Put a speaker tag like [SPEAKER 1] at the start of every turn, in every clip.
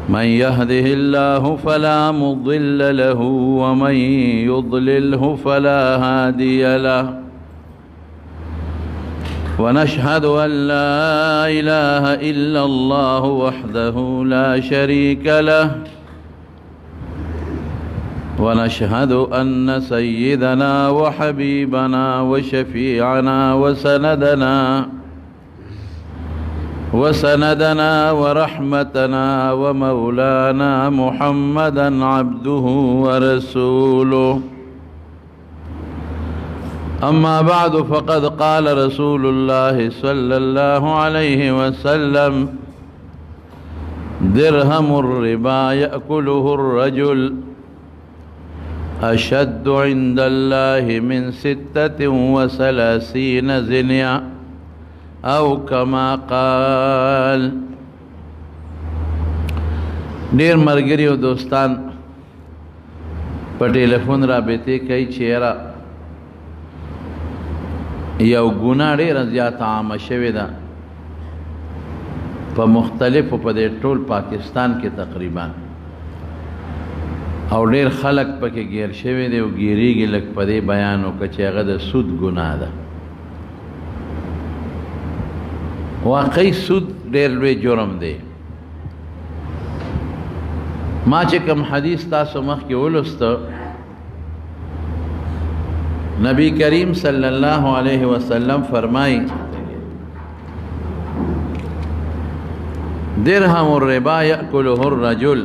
[SPEAKER 1] من يهده الله فلا مضل له ومن يضلله فلا هادي له ونشهد أن لا إله إلا الله وحده لا شريك له ونشهد أن سيدنا وحبيبنا وشفيعنا وسندنا ورحمتنا ومولانا محمدا عبده ورسوله. أما بعد فقد قال رسول الله صلى الله عليه وسلم: درهم الربا يأكله الرجل أشد عند الله من 36 زنيا او كما قال. ډیر مرګري او دوستان په ټلیفون رابطه کوي چې یاره یو ګناه ډیره زیاته عامه شوې ده په مختلفو په دې ټول پاکستان کې تقریبا، او ډیر خلک پکې ګیر شوي دي او ګیریږي لږ په دې بیان وکړه چې هغه د سود ګناه ده. واقعي سود ډیر لوی جرم دی. ما چې کوم حدیث تاسو مخکې ولوسته، نبی کریم صلی الله علیه وسلم فرمایي: درهم الربا یأکله الرجل.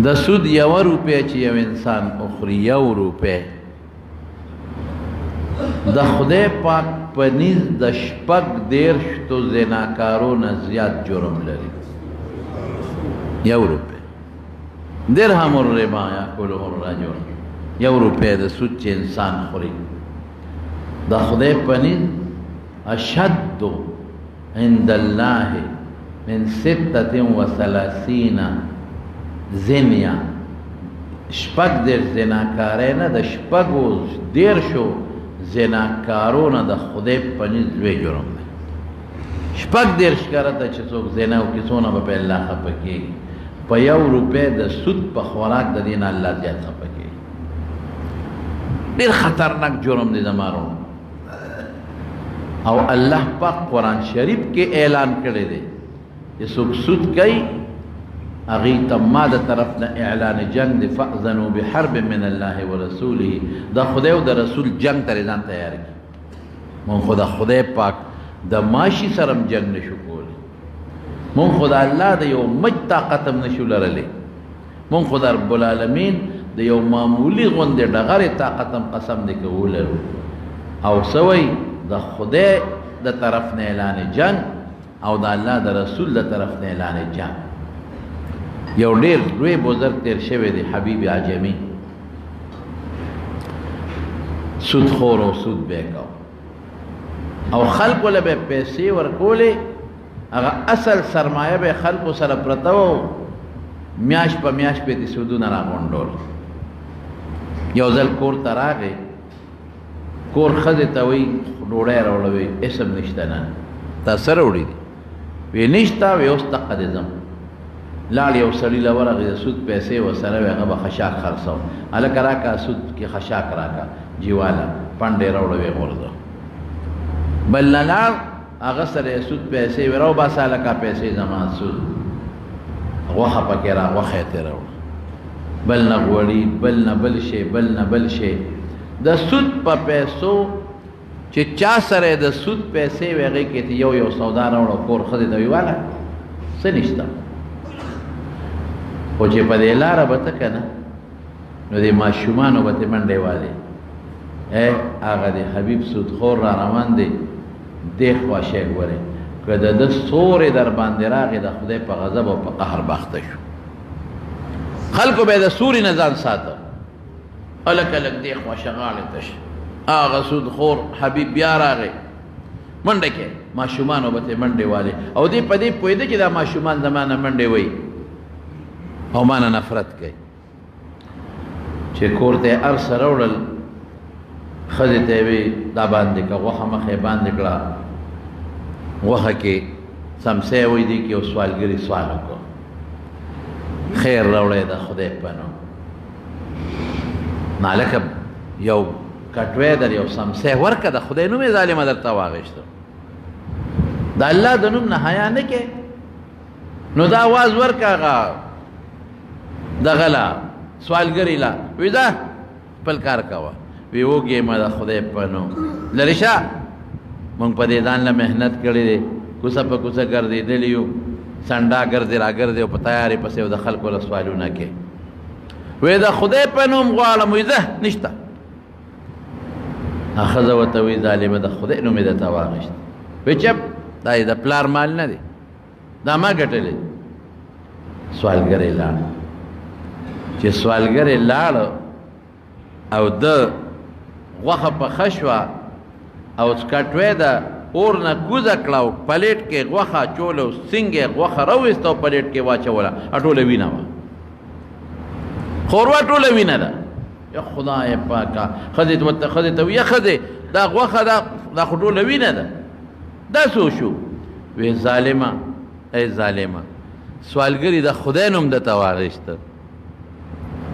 [SPEAKER 1] د سود 1 روپۍ چې یو انسان اخري، 1 روپۍ د خدای پاک په نزد د 36 زناکارو نه زیات جرم لري. 1 روپۍ درهم الربا یأکله الرجل، 1 روپۍ د سود چې انسان خوري د خدای په نزد اشد عند الله من 36 زنیا، 36 زناکاری نه د 36 زناکارونه د خدای په نزد لوی جرم دی. 36 کرته چې څوک زنا وکړي څونه به په الله خفه کېږي. په 1 روپۍ د سود په خوراک د دې نه الله زیات خفه کېږي. ډېر خطرناک جرم دی زما وروڼو. او الله پاک قرآن شریف کې اعلان کړی دی چې څوک سود کوي هغې ته ما د طرف نه اعلان جنگ دی. فأذنوا بحرب من الله ورسوله. د خدای او د رسول جنگ ته ځان تیار کړي. مونږ خو د خدای پاک د ماشي سره هم جنگ نشو کولی. مونږ خو د الله د یو مج طاقت هم نشو لرلی. مونږ خو د رب العالمین د یو معمولي غوندې ډغرې طاقت هم قسم دی که ولرو. او څه وایي؟ د خدای د طرف نه اعلان جنگ او د الله د رسول د طرف نه اعلان جنگ. یو ډیر لوی بزرگ تیر شوی دی، حبیب عجمی، سود خور او سود بیکاو او خلقو له به پیسې ورکولې. هغه اصل سرمایه به خلقو سره پرته و، میاش په میاش به دې سودونه راغونډول. یو ځل کور ته راغی، کور ښځې ته وایي ډوډۍ راوړوئ، اسم نشته نه. تا څه راوړي دي؟ وی نشته. وی اوس دقه دې ځم. لاړ یو سړي له ورغې د سود پیسې ورسره وې، هغه به خشاک خرڅاو. هلکه راکړه سود کې خشاک راکړه، جیواله پنډې راوړه ویې غورځه. بل نه لاړ، هغه سره یې سود پیسې وې، راوباسه هلکه پیسې زما سود، غوښه پکې را غوښه یې ترې راوړه. بل نه غوړي، بل نه بل شی، بل نه بل شی. د سود په پیسو چې چا سره د سود پیسې وې، هغې کې یو سودا راوړه، کور ښځې ته ویې واله څه نشته. خو چې په دې لاره به ته که نه، نو دې ماشومانو به ترې منډې والې. هغه د حبیب سودخور را روان دی، دې خوا شی ګورې، که د ده سورې در باندې راغې، د خدای په غضب او په قهر باخته شو. خلکو به یې د سوري نه ځان ساته. هلکه لږ دې خوا شه، غاړې ته شه. هغه سودخور حبیب بیا راغی، منډه کې ماشومانو به ترې منډې والې. او دې په دې پوهېده چې دا ماشومان زما نه منډې وایي او ما نه نفرت کوي. چې کور ته یې هر څه راوړل، ښځې ته یې وی دا باندې که غوښه مخې باندې کړه، غوښه کې سمسی وی دی که یو سوالګری سوال وکړو خیر راوړی د خدای په نوم نه هلکه یو کټوی در یو سمسی ورکه د خدای نوم یې ظالمه درته واغېشته د الله د نوم نه حیا نه کې نو دا آواز ورکه هغه دغه لا سوالګري لا وی ځه خپل کار کوه وی وږې ما د خدای په نوم لرې شه مونږ په دې ځان له محنت کړی دی کوڅه په کوڅه ګرځېدلي یو سنډا ګرځې را ګرځې او په تیارې پسې د خلکو له سوالونه کې وی د خدای په نوم غواړم وی ځه نشته ښځه ورته وی ظالمه د خدای نوم یې درته واخېست وی چپ دا یې د پلار مال نه دی دا ما ګټلی سوالګری لاړ چې سوالګری لاړ او د غوښه پخه شوه او کټوی د اور نه کوزه کړه او پلیټ کې غوښه اچوله او سینګ یې غوښه راویسته او پلیټ کې واچوله ټوله وینه وه ښوروا ټوله وینه ده یا خدای پاکه ښځې ته یا ښځې دا غوښه دا خو ټوله وینه ده دا څه شو وی ظالمه ای ظالمه سوالګري د خدای نوم درته واخېسته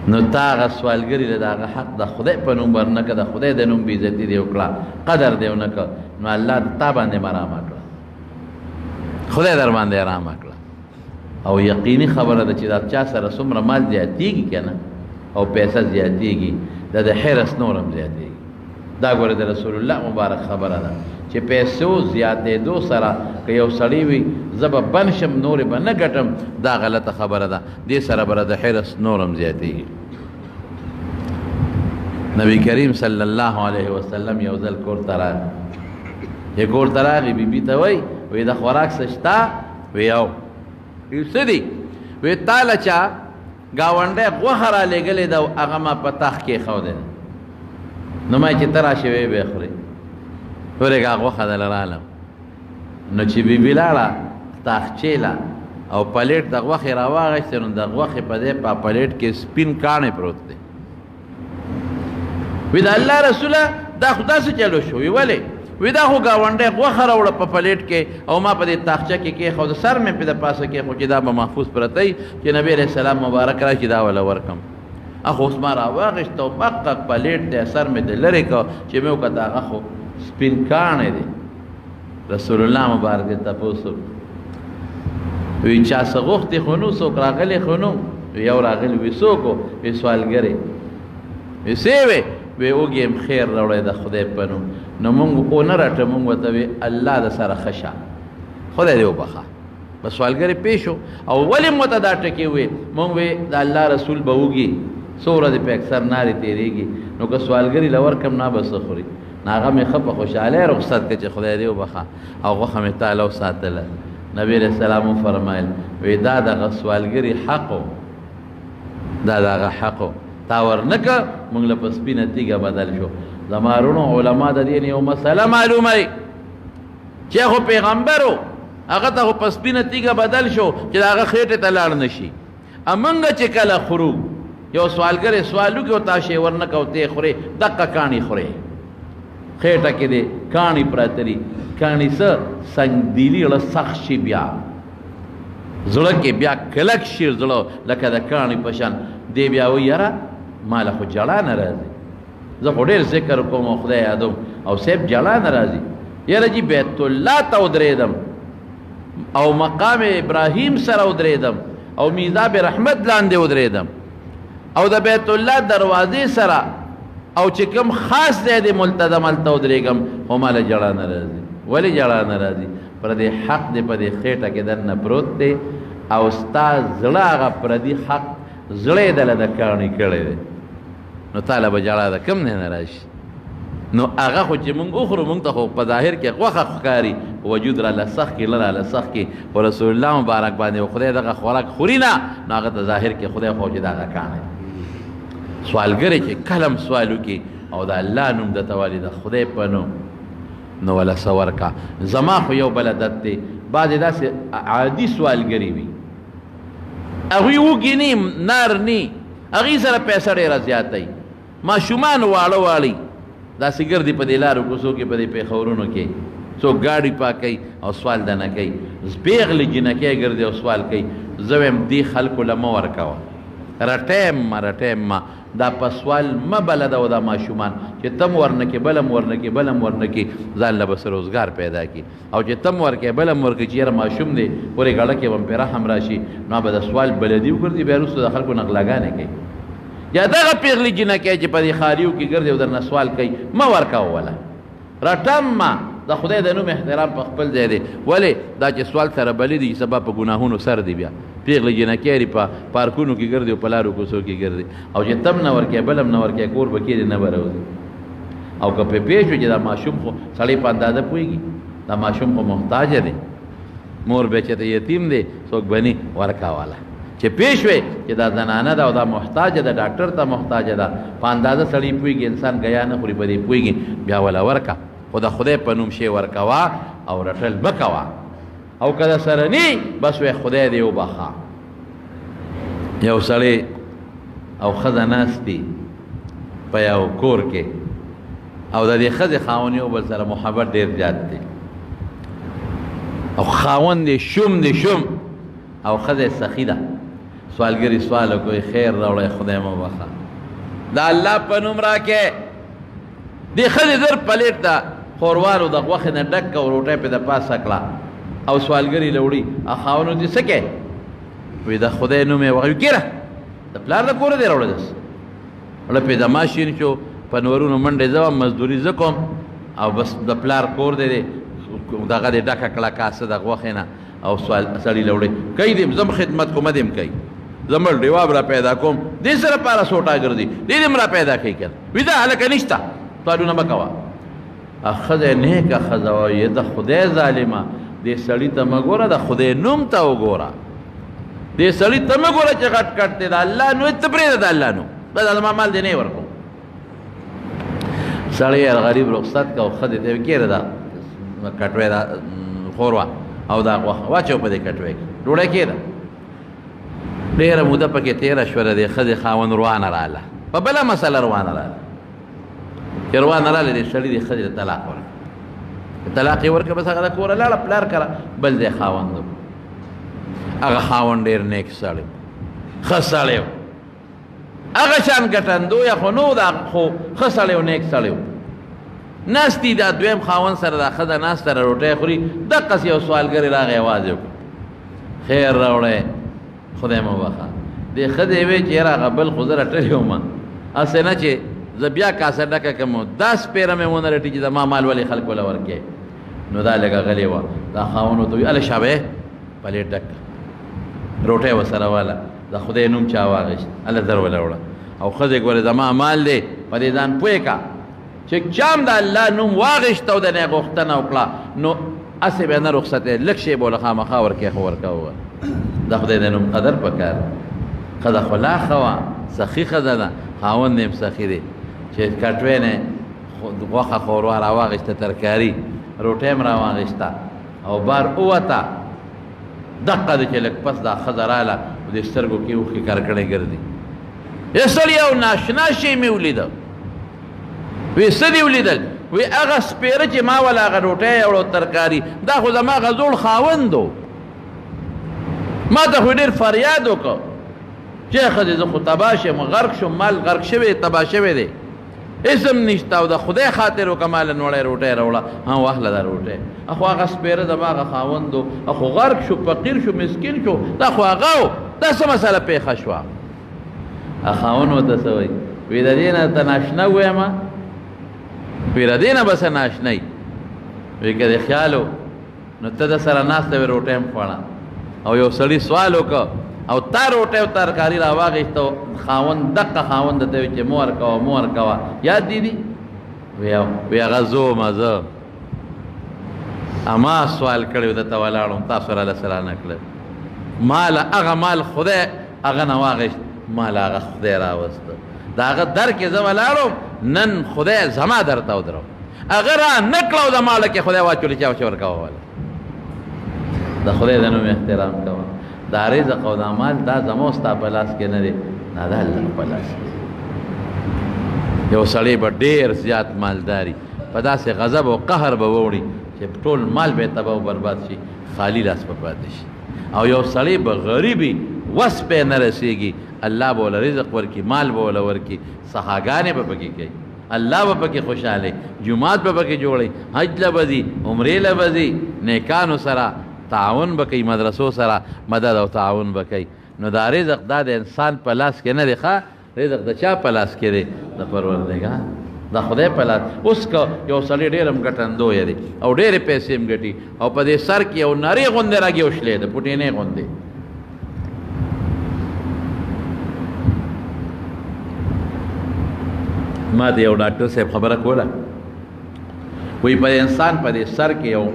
[SPEAKER 1] نو تا هغه سوالګري له د هغه حق د خدای په نوم ورنه که د خدای د نوم بېعزتي دې وکړه قدر دې ونه کړه نو الله تا باندې مرامه کړه خدای در باندې ارامه کړه او یقیني خبره ده چې دا چا سره څومره مال زیاتېږي که نه او پیسه زیاتېږي دا د حرص نور هم زیاتېږي دا ګوره د رسول الله مبارک خبره ده چې پیسو زیاتېدو سره که یو سړی وي زه به بند شم نورې به نه ګټم دا غلطه خبره ده دې سره به د حرص نور هم زیاتېږي نبی کریم صلی الله علیه وسلم یو ځل کور ته راغی یې کور ته راغی بیبي ته وایي د خوراک څه شته وی یو څه دي وی تا له چا ګاونډی غوښه را لېږلې ده او هغه ما په تخت کېښودی ده نو ما چې ته راشې وی به خورې ورېږه غوښه دله رالم نو چې بیبي لاړه تاخچې له او پلیټ د غوښې را واخېستې نو د غوښې په دې په پلیټ کې سپین کاڼی پروت دی وی د الله رسوله دا خو داسې چلو شو وی ولې وی دا خو ګاونډی غوښه راوړه په پلیټ کې او ما په دې تاخچه کې کېښوده سر مې پې د پاسه کېښود چې دا به محفوظ پرته وي چې نبي علیه السلام مبارک را چې دا وله ورکم اخو اوس ما را واخېسته او مقق پلیټ دی سر مې د لرې کړه چې مې وکړه هغه خو سپین کاڼی دی رسول الله مبارک دې تپوس وی چا څه غوښتې خو نو څوک راغلی خو نو یو راغلی وی څوک وی سوالګرې وی څه وې وی وږې خیر راوړی د خدای په نوم نو مونږ ونه رټه مونږ ورته وی الله د سره ښه شه خدای دې وبخه بس سوالګرې پېښ شو او ولې مو ته دا ټکې وې مونږ وی د الله رسول به وږي څو ورځې په اکثر نارې تېرېږي نو که سوالګري له ورکم نه به څه خوري نو هغه مې ښه په خوشحالۍ رخصت کړه چې خدای دې وبخه او غوښه مې تاله وساتله نبي علیه السلام وفرمایل وی دا دغه سوالګري حق دا دغه حق تا ورنه که مونږ له په سپینه تیږه بدل شو زما وروڼو علما د دې یو مسله معلوموي چې خو پیغمبر و هغه ته خو په سپینه تیږه بدل شو چې د هغه خېټې ته لاړ نه شي امونږ چې کله خورو یو سوالګری سوال وکړي او تا شی ورنه که او ته یې خورې دقه کاڼي خورې خېټه کې دې کاڼي پراته دي کاڼي څه سنګدیلي زړه سخت شي بیا زړه کې بیا کلک شي زړه لکه د کاڼي په شان دی بیا وایي یاره ما له خو جړا نه راځي زه خو ډېر ذکر کوم او خدای یادوم او صاحب جړا نه راځي یاره جي بیت الله ته ودرېدم او مقام ابراهیم سره ودرېدم او میزاب رحمت لاندې ودرېدم او د بیت الله دروازې سره او چې کوم خاص ځای دی ملتزم هلته ودرېږم خو ما له جړا نه راځي ولې جړا نه راځي پر دې حق دی په دې خېټه کې دننه پروت دی او ستا زړه هغه پردي حق زړه یې دله د کاڼي کړی دی نو تاله به جړا د کوم نه راشي نو هغه خو چې مونږ وخورو مونږ ته خو په ظاهر کې غوښه ښکاري وجود راله سخت کې نه راله سخت کې خو رسول الله مبارک باندې خدای دغه خوراک خوري نه نو هغه ته ظاهر کې خدای خو چې دغه کاڼی سوالګری چې کلم سوال وکړي او د الله نوم درته والي د خدای په نوم نو وله څه ورکه زما خو یو بل عادت دی بعضې داسې عادي سوالګري وي هغوی وږي ني نر ني هغوی سره پیسه ډېره زیاته ماشومان واړه واړی داسې ګرځي په دې لارو کوڅو کې په دې پېښورونو کې څوک ګاډي پاکوي او سوال دنه کوي پیغلې جنکۍ ګرځي او سوال کوي زه وایم دې خلکو له مه ورکوه رټیم ما دا په سوال مه بلده او دا ماشومان چې تم ورنه کې بلم ورنه کې بلم ورنه کې ځان له بس روزګار پیدا کړي او چې تم ورکې بلم ورکړي چې یاره ماشوم دی پورې غړه کې به پرې رحم راشي نو به د سوال بلدي وګرځي بیا وروسته د خلکو نغلاګانې کوي یا دغه پیغلې جنکۍ چې په دې ښاریو کې ګرځي او درنه سوال کوي مه ورکوه وله رټم ما د خدای د نوم احترام په خپل ځای دی ولې دا چې سوال سره بلې دي چې سبا په ګناهونو سر دی بیا پیغلې جنکۍ په پارکونو کې ګرځي او په لارو کوڅو کې ګرځي او چې تم نه ورکې بلم نه ورکې کور به کېږي نه به راوځي او که په پېښ وي چې دا ماشوم خو سړی په اندازه پوهېږي دا ماشوم خو محتاجه دی مور به چې یتیم دی څوک به نه ورکاواله چې پېښ وي چې دا زنانه ده او دا محتاجه ده ډاکټر ته محتاجه ده په اندازه سړی پوهېږي انسان ګیا نه خوري په دې پوهېږي بیا وله ورکه خو د خدای په نوم شی ورکوه او رټل مه کوه او که د سره نی بس وی خدای دې وبخه یو سړی او ښځه ناست دي په یو کور کې او د دې ښځې خاوند یو بل سره محبت ډېر زیات دی او خاوند دې شوم او ښځه سخي ده سوالګري سوال کوي خیر راوړی خدای مو وبخه دا الله په نوم راکې دې ښځې زر پلیټ ده خوروالو د غوښې نه ډک او روټۍ پې د پاسه کړه او سوالګري له وړي خاونو دې څه کوې وایي د خدای نوم یې وایي کېره د پلار د کوره دې راوړی داس وړه پې د ماشین شو په نورونو منډې زه وم مزدوري زه کوم او بس د پلار کور دی دغه دې ډکه کړه کاسه د غوښې نه او سړي له وړي کوي دې زم خدمت کوم دې کوي زمړ ډیواب را پیدا کوم دې سره پاره سوټا ګرځي دې دې را پیدا کوي کنه وی دا هلکه نشته سوالونه مه کوه ښځه نیکه ښځه وایي د خدای ظالمه دې سړي ته مه ګوره د خدای نوم ته وګوره دې سړي ته مه ګوره چې غټ کټ دی د الله نوم ته پرېږده د الله نوم بس زما مال دې نه ورکوم سړی غریب رخصت که او ښځې ته وایي کېره دا کټوی دا خور او دا غوښه واچو په دې کټوی کې ډوډۍ کېده ډېره موده پکې تېره شوله دې ښځې خاوند روانه راغله په بله مسله روانه راغله چې روانه راغله دې سړي دې ښځې ته طلاق ورکړه طلاق یې ورکړه بس هغه د کوره لاړه پلار کره بل ځای خاوند و هغه خاوند ډېر نیک سړی ښه سړی و هغه شان ګټندو یا خو نو دا خو ښه سړی و نیک سړی و ناست دي دا دویم خاوند سره دا ښځه ناسته ده روټۍ خوري دقسې یو سوالګرې راغی یوازې وکړو خیر راوړی خدای مو وبخه دې ښځې ویې چې یاره هغه بل خو زه رټلی وم هسې نه چې زه بیا کاسه ډکه کړم دا سپېره مې ونه رټي چې زما مال ولې خلکو له ورکې نو دا لږه غلې وه دا خاوند ورته وایي هله شابه پلیټ ډک روټۍ ورسره واله د خدای نوم چا واخېست هله زر وله وړه او ښځې ګورې زما مال دی په دې ځان پوه که چې چا هم د الله نوم واخېست او د نه یې غوښتنه وکړه نو هسې به نه رخصتې لږ شی به له خامخا ورکې خو ورکوه د خدای د نوم قدر پکار ښځه خو لا ښه وه سخي ښځه ده خاوند یې هم سخي دی چې کټوی نه غوښه خوروا را واخېسته ترکاري روټۍ هم را واخېسته او بار ووته دقه ده چې لږ پس دا ښځه راله په دې سترګو کې اوښکې کرکړې ګرځي ای سړي یو ناشنا شی مې ولیده وی څه دې ولیدل وی هغه سپېره چې ما وله هغه روټۍ یوړو ترکاري دا خو زما هغه زوړ خاوند و ما ته خو ډېر فریاد وکړ چې ښځې زه خو تباه شم غرق شم مال غرق شوی تباه شوی دی اسم نشته او د خدای خاطر وکړه ماله نوړی روټۍ راوړه واخله دا روټۍ اخو هغه سپېره زما هغه خاوند و اخو غرق شو فقیر شو مسکین شو دا خو هغه و دا څه مسله پېښه شوه خاوند ورته څه وایي وی د دې نه ته ناشنا ووایم وی د دې نه به څه ناشنی وی که دې خیال و نو ته د سره ناسته وې روټۍ هم خوړه او یو سړي سوال وکړه او تا روټۍ او ترکاري را واخېسته خاوند دقه خاوند ته وایي چې مه ورکوه مه ورکوه یاد دي دي وی هغه زومه زه اما سوال کړی و دته ولاړم تاسو راله سره نه کړل مال هغه مال خدای هغه نه واخېست مال هغه خدای راوسته د هغه در کې زه ولاړم نن خدای زما در ته ودرو هغه را نه کړه او د ماله کې خدای واچولې چې چې ورکوه واله د خدای د نوم احترام کوه دا رزق او دا مال دا زما او ستا په لاس کې نه دی دا د الله په لاس کې یو سړی به ډېر زیات مالداري په داسې غضب او قهر به ووړي چې چې ټول مال به تباہ و برباد شي خالی لاس په پاتې شي او یو سړی به غریبي وس پې نه رسېږي الله به وله رزق ورکړي مال به وله ورکړي سخاګانې به پکې کوي الله به پکې خوشحاله جومات به پکې جوړي حج له به ځي عمرې له به ځي نیکانو سره تعاون به کوي مدرسو سره مدد او تعاون به کوي نو دا رزق دا د انسان په لاس کې نه دی ښه رزق د چا په لاس کې دی د پروردګار دا خدای په لاس اوس که یو سړی ډېر هم ګټندویه دی او ډېرې پیسې هم ګټي او په دې سر کې یو نرۍ غوندې راګي وشلې ده پوټینۍ غوندې ما د یو ډاکټر صاحب خبره کوله وایي په انسان په دې سر کې یو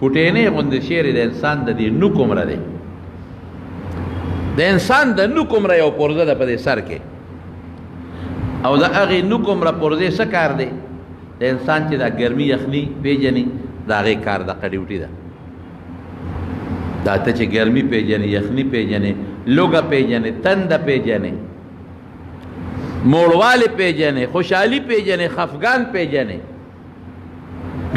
[SPEAKER 1] پوټینۍ غوندې شی د انسان د دې نوک عمره دی د انسان د نوک عمره یو پرزه ده په دې سر کې او د هغې نوک عمره پرزې څه کار دی د انسان چې دا ګرمي یخني پیژني د هغې کار دغه ډیوټي ده دا ته چې ګرمي پیژنې یخني پیژنې لوږه پیژنې تنده پیژنې موړوالی پیژنې خوشحالي پیژنې خفګان پیژنې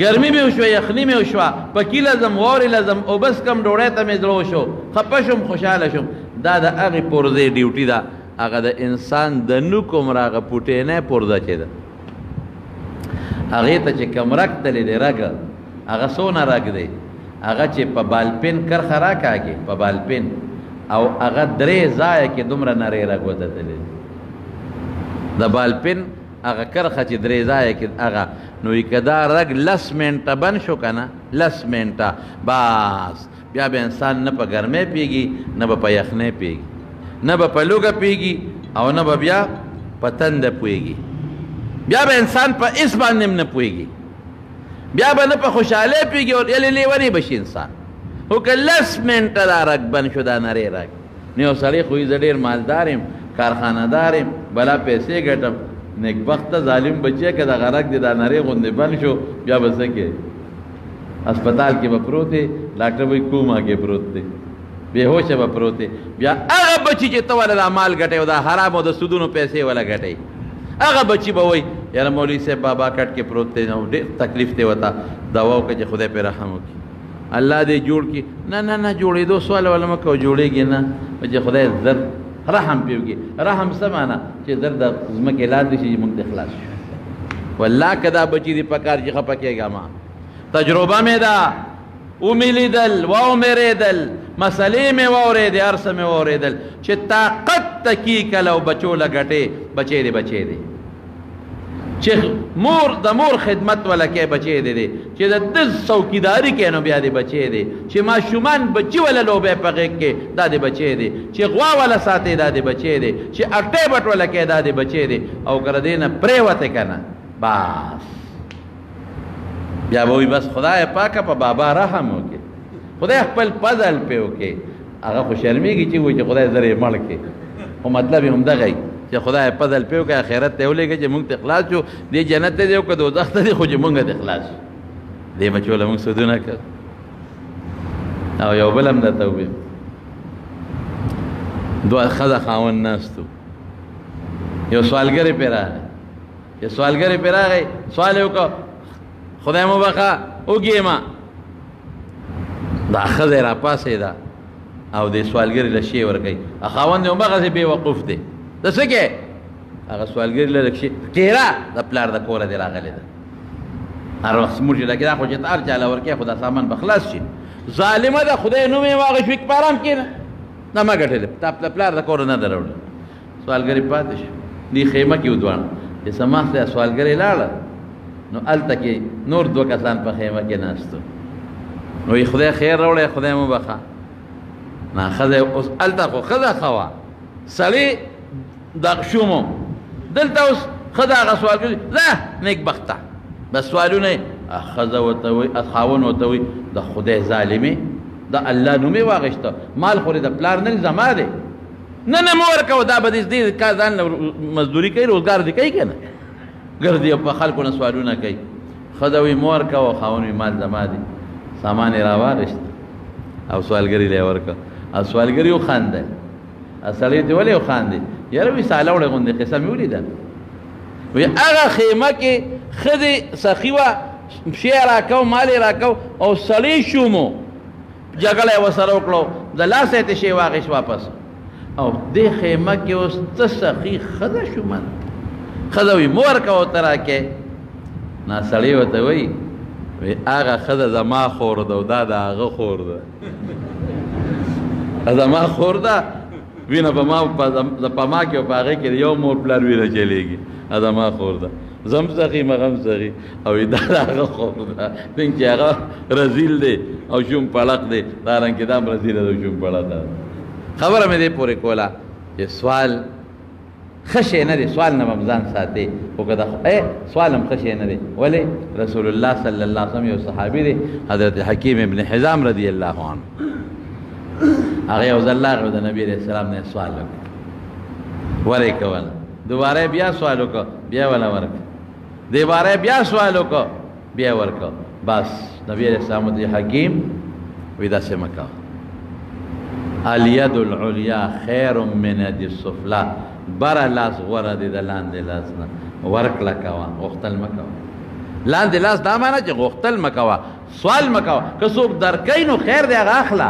[SPEAKER 1] ګرمي مې وشوه یخني مې وشوه پکي لزم واورې لزم او بس کم ډوډۍ ته مې زړه وشو خفه شوم خوشحاله شوم دا د هغې پرزې ډیوټي ده هغه د انسان د نوک عمره هغه پوټینۍ پرزه چې ده هغې ته چې کوم رګ تللی دی رګ هغه څونه رګ دی هغه چې په بالپین کرښه راکاږي په بالپین او هغه درې ځایه کې دومره نری رګ وتتلی دی د بالپین هغه کرښه چې درې ځایه کې هغه نو که دا رګ 10 منټه بند شو که نه 10 منټه بس بیا به انسان نه په ګرمۍ پیږي نه به په یخنۍ پیږي نه به په لوږه پیږي او نه به بیا په تنده پوهېږي بیا به انسان په هېڅ باندې هم نه پوهېږي بیا به نه په خوشحالۍ پیږي او یلې لیونی به شي انسان خو که 10 منټه دا رګ بند شو دا نری رګ نو یو سړی خو زه ډېر مالدار یم کارخانهدار یم بلا پیسې ګټم نیکبخته ظالم بچی که دغه رګ دی دا نری غوندې بند شو بیا به څه کوې اسپتال کې به پروت دی ډاکټر به کوما کې پروت دی بېهوشه به پروت دی بیا هغه بچي چې ته وله دا مال ګټئ او دا حرام او د سودونو پیسې وله ګټئ هغه بچي به وایي یاره مولوي صاحب بابا کټ کې پروت دی نو ډېر تکلیف دی ورته دوا وکړه چې خدای پرې رحم وکړي الله دې جوړ کړي نه نه نه جوړېدو سوال وله مه کوه جوړېږي نه چې خدای زر رحم پې وکړي رحم څه معنا چې زر د ځمکې لاندې شي موږ دې خلاص شو والله که دا بچي دې پکار چې خفه کېږه ما تجربه مې ده ومې لیدل ومې ریدل مسلې مې واورېدې هر څه مې واورېدل چې طاقت ته کی کله او بچو له ګټې بچی دی بچی دی چې مور د مور خدمت وله کې بچی دی چې د ده څوکیداري کوي نو بیا دی بچی دی چې ماشومان بچي وله لوبې په غېږ کې دا دی بچی دی چې غوا وله ساتي دا دی بچی دی چې اټۍ بټ وله کې دا دی بچی دی او که د دې نه پرېوتې که نه بس بیا به وایي بس خدای پاکه په بابا رحم وکړي خدای خپل فضل پې وکړي هغه خو شرمېږي چې وایي چې خدای زر یې مړ کړي خو مطلب یې همدغه وي چې خدای فضل پې وکړي آخرت ته یې ولېږه چې مونږ ته خلاص شو دې جنت ته دی او که دوزخ ته دی خو چې مونږ ته خلاص شو دې بچو له مونږ سودونه کړ او یو بل هم درته ووایم دوه ښځه خاوند ناستو یو سوالګرې پرې راغی چې سوالګرې پرې راغی سوال یې وکړ خدای مو بخښه وږې ما دا ښځه یې راپاڅېده او دې سوالګرې له شی ورکوي خاوند یې همغسې بې وقوف دی د څه کې هغه سوالګرې له لږ شي کیره د پلار د کوره دې راغلې ده هر وخت زموږ چې دا خو چې ته هر چا له ورکوې خو دا سامان به خلاص شي ظالمه ده خدای نوم یې واغې په ارام کښېنه دا ما ګټلې تا پلار د کوره نه ده راوړې سوالګرې پاتې شو دې خیمه کې ودواړه چې سماسته سوالګرې لاړه نو هلته کې نور دوه کسان په خیمه کې ناستو نو یې خدای خیر راوړی خدای مو بخښه نه ښځه اوس هلته خو ښځه ښه وه سړی دغ شومو دلته اوس ښځه هغه سوال کوي ځه نیکبخته بس سوالونه یې ښځه ورته وایي خاوند ورته وایي د خدای ظالمې د الله نوم یې واخېسته مال خو د پلار نه زما دی نه نه مه ورکوه دا به دې کار ځان مزدوري کوي روزګار دې کوي که نه ګرځي او په خلکو نه سوالونه کوي ښځه وایي مه ورکوه خاوند وایي مال زما دی سامان یې راواخېست او سوالګري له یې ورکړه او سوالګري وخاندل سړی ته ولې وخاندې یاره وایي ساله وړې غوندې قصه مې ولیده وایي هغه خیمه کې ښځې سخي وه شی راکو مال راکو او سړی شو مو جګړه وسره وکړو د لاسه ته شی واغش واپس او دې خیمه کې اوس څه سخی خزه شو من خزه وي مور کا ترا کې نا سړی وته وي هغه خزه زما خور ده او دا د هغه خور ده زما خور ده وینه په ما په ما کې او په هغه کې یو مور پلار وینه چلېږي زما خور ده زم سخی مغم سخی او دا هغه خور ده دین چې هغه رزیل دی او شوم پړق دی دا رنګ کې دا رزیل دی او شوم پړق ده خبره مې دې پورې کوله چې سوال خشه نه دی سوال نه ممزان ساتي او کدا سوال هم خشه نه دی ولی رسول الله صلی الله علیه وسلم یو صحابي دی حضرت حکیم ابن حزام رضی الله عنه هغه یو ځل لاغ د نبی رسول الله نه سوال وکړ ورې کول دوباره بیا سوال وکړ بیا ولا ورک دوباره بیا سوال وکړ بیا ورک بس نبی رسول الله دی حکیم ودا سمکا الید العلیا خیر من الید السفلی برا لاس غوره دی د لاندې لاس نه ورکړه کوه غوښتل مه کوه لاندې لاس دا معنی چې غوښتل مه کوه سوال مه کوه که څوک درکوي نو خیر دی هغه اخله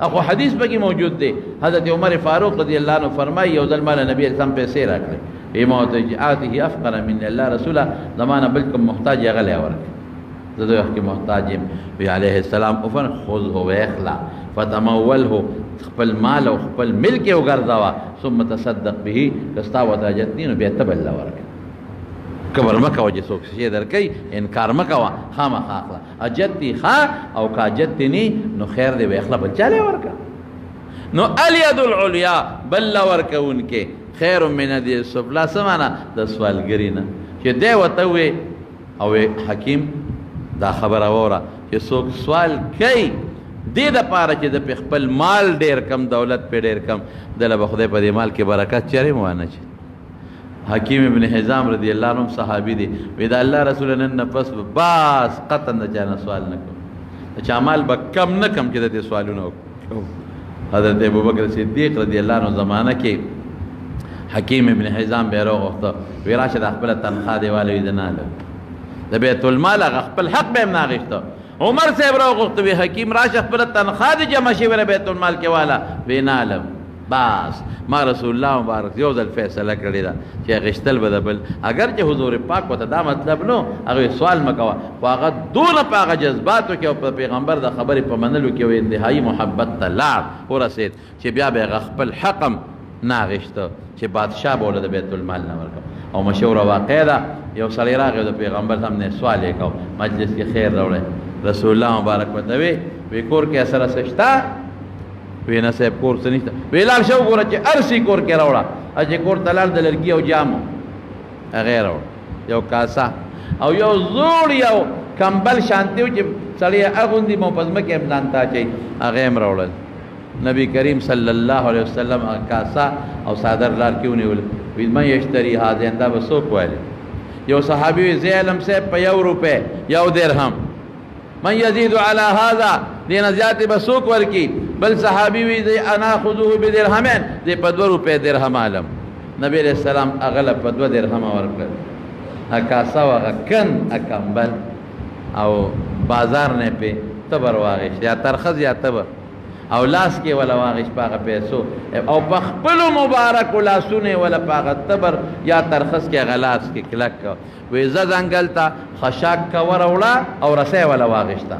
[SPEAKER 1] اخو حدیث پکې موجود دی حضرت عمر فاروق رضی الله عنه فرمایي یو ځل مال نبی اسلام پیسې راکړې وی ما ورته چې آته افقر من الله رسوله زمانه بل کوم محتاج هغه لی ورکړه زه د وخت کې محتاج یم وی علیه السلام وفن خذه واخلع فتموله خپل مال او خپل ملک وګرځاوه ثم تصدق به کستا وتاجت دین بیا تبل ورکړه کبر مکه وجه څوک شي درکې انکار مکه خامخا اخلا اجتی خا او کاجتی نی نو خیر دی واخلا بل چاله ورکا نو الید العلیا بل ورکونکې خیر من الید السفلی سمانا د سوالګری نه چې دی وته وي او حکیم دا خبره وره چې څوک سوال کوي دې د پاره چې د خپل مال ډیر کم دولت په ډیر کم دله به خدای په دې مال کې برکت چره موانه چي حکیم ابن حزام رضی الله عنه صحابي دی وی دا الله رسول نن پس باس قطن د چانه سوال نه کوم چا مال به کم نه کم کې د سوالونه حضرت ابوبکر صدیق رضی الله عنه زمانہ کې حکیم ابن حزام به راغوخته وی راشه د خپل تنخواه دیواله دې نه د بیت المال خپل حق به نه غشته عمر صاحب راغوخته وی حکیم راشه خپل تنخواه دې جمع شي ور بیت المال کې والا وینالم بس ما رسول الله مبارک یو ځل فیصله کړې ده چې غشتل به بل اگر چې حضور پاک وته دا مطلب نو هغه سوال مکوه خو هغه دونه په هغه جذباتو کې او په پیغمبر د خبرې په منلو کې و انتهایی محبت ته لاړ ورسېد چې بیا به خپل حقم نه غشته چې بادشاه به ولې د بیت المال نه ورکړ او مشهوره واقعه ده یو سړی راغی د پیغمبر سامنے سوال یې کو مجلس کې خیر راوړی رسول الله مبارک وته وی کور کې اثر سشتا وینا صاحب کور څه نشته ویلال شو ګوره چې ارسی کور کې راوړه چې کور تلال د لرګي او جامو هغه راوړ یو کاسا او یو زوړ یو کمبل شانتیو چې سړی اغوندي مو پزما کې امدان تا چي هغه راوړل نبی کریم صلی الله علیه وسلم کاسا او صادر لار کې ونیول وی ما یشتری هاذ انده وسو کوله یو صحابي زیلم صاحب په 1 روپے 1 درهم من یزید علی هذا دین زیات بسوق ورکی بل صحابی وی دی انا خذوه بدرهمین دی په 2 روپے درهم عالم نبی علیہ السلام اغلب په 2 درهم ورکړ اکاسا وغکن اکمبل او بازار نه په تبر واغش یا ترخص یا تبر او لاس کې ولا واغش پاغه پیسو او بخبل مبارک لاسونه ولا پاغه تبر یا ترخص کې غلاس کې کلک وې زنګل تا خشاک کا وروړه او رسې ولا واغشتا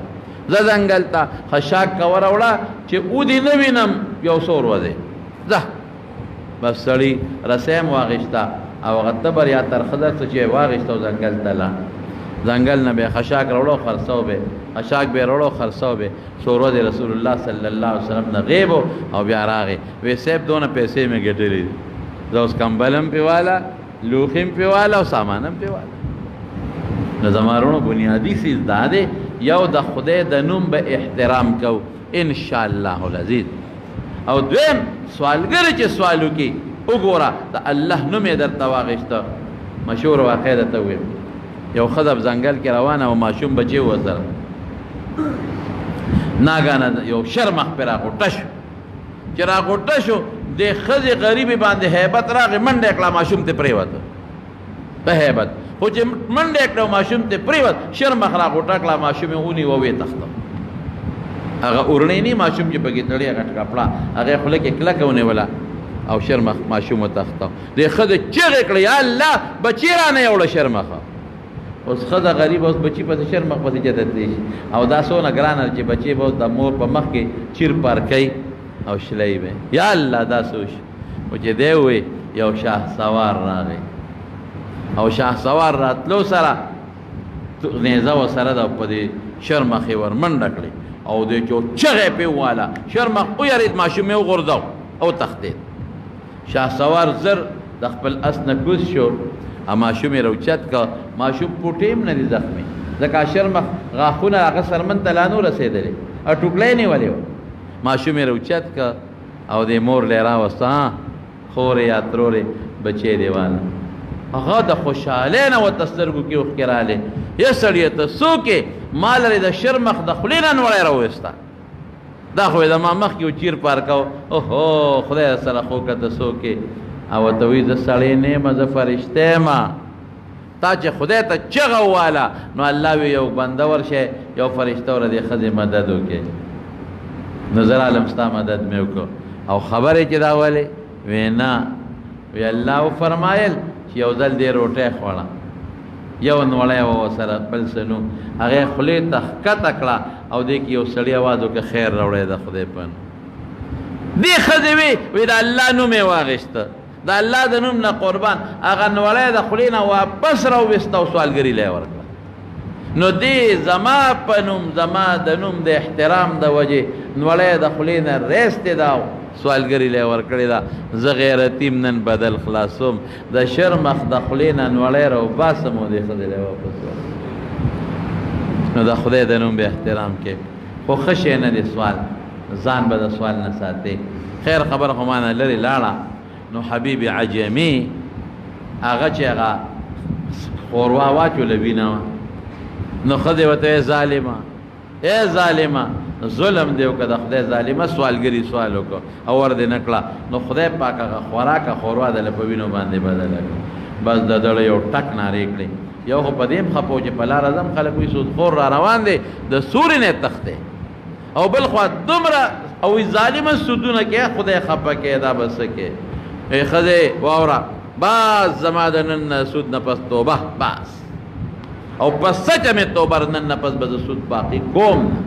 [SPEAKER 1] زنګل تا خشاک کا وروړه چې او دې نوینم یو سور وځي زه بس سړی رسې واغشتا او غتبر یا ترخص چې واغشتا زنګل تلا زنګل نه به خشاک وروړو خرڅو به خشاک به وروړو خرڅو به سورو د رسول الله صلی الله علیه وسلم نه غیب او بیا راغی وې سیب دونه پیسې مې ګټلې زوس کمبلم پیوالا لوخیم پیوالا او سامانم پیوالا نو زمارونو بنیادی سیز داده یو د خدای د نوم به احترام کو ان شاء الله العزیز او دویم سوالګر چې سوالو کې وګوره د الله نوم یې درته واغشته مشهور واقعه ده ته یو خدب زنګل کې روانه او ماشوم بچي وسره ناګانه یو شرمخ پر راغټه شو چې راغټه شو د خزي غریبي باندې hebat راغی منډه کړه ماشوم ته پریوته په هیبت. خو چې منډه کړه ماشوم ته پریوت شرمخ راغوټه کړه ماشوم یې ونیو وې تخته. هغه اورنۍ نه ماشوم چې پکې تړي غټ کپړه هغه خوله کې کلکه ونیوله او شرمخ ماشوم وتخته. دې ښځه چغې کړې یا الله بچی رانه یوړه شرمخه. اوس ښځه غریب اوس بچي پسې شرمخ پسې جدت دی شي او دا څونه ګرانه چې بچی به د مور په مخ کې چیر پار کوي او شلی به یا الله دا سوش. خو چې دی وې یو شاه سوار راغی او شاه سوار راتلو سره نیزه ورسره ده په دې شرمخ یې ور منډه کړې او دې چې چغې پې وواله شرمخ ویرېد ماشوم یې وغورځو او تښتېد. شاه سوار زر د خپل اس نه کوز شو او ماشوم یې راوچت که ماشوم پوټې هم نه دي زخمي ځکه شرمخ غاښونه هغه سرمن ته لا نه رسېدلې او ټوکلی یې نیولې وه. ماشوم یې راوچت که او دې مور لی راوسته خورې یا ترورې بچی دې واله. هغه د خوشحالۍ نه ورته سترګو کې اوښکې رالې. یا سړیه ته څوک یې ما لرې د شرمخ د خولې نه نوړی راوویسته دا خو یې د ما مخکې و چیر پار کو اوهو خدای سره خو که ته څوک یې او ورته وایي زه سړی نه یم زه فرشته یم تا چې خدای ته چغه وواله نو الله وی یو بنده ورشه یو فرشته وره دې ښځې مدد وکړي. نو زه رالم ستا مدد مې وکړو او خبرې چې دا ولې وی نه وی الله وفرمایل چې یو ځل دې روټۍ خوړه یو نوړی وه ورسره بل څه نو هغې خولې ته ښکته کړه او دې کې یو سړي اواز وکړه خیر راوړی د خدای په نوم. دې ښځې وی د الله نوم یې واخېسته د الله د نوم نه قربان هغه نوړی د خولې نه واپس راوویسته او سوالګري له یې ورکړه. نو دې زما په نوم زما د نوم د احترام د وجې نوړی د خولې نه ریستې ده سوالګري له یې ورکړې ده. زه غیرتیم نن بدل خلاصوم د شرمخ د خولې نه نوړی راوباسم او دې ښځې له یې واپس ورکړم. نو د خدای د نوم به احترام کې خو ښه شی نه دی سوال ځان به د سوال نه ساتې. خیر خبره خو مانه لرې لاړه. نو حبیب عجمي هغه چې هغه خوروا واچوله وینه وه نو ښځې ورته ای ظالمه ای ظالمه ظلم دی وکړه د خدای ظالمه سوالګري سوال وکړه او ور دې نه کړه نو خدای پاک هغه خوراکه خوروا دله په وینو باندې بدله کړه. بس د دړه یو ټک نارې کړې. یو خو په دې هم خفه و چې په لاره ځم خلک وایي سودخور را روان دی د سوري نه تښتې او بل خوا دومره او وایي ظالمه سودونه کې خدای خفه کې دا به څه کې. ای ښځې واوره باز زما د نن نه سود نه پس توبه باز او پس سچه مې توبه نن نه پس به زه سود باقي کوم نه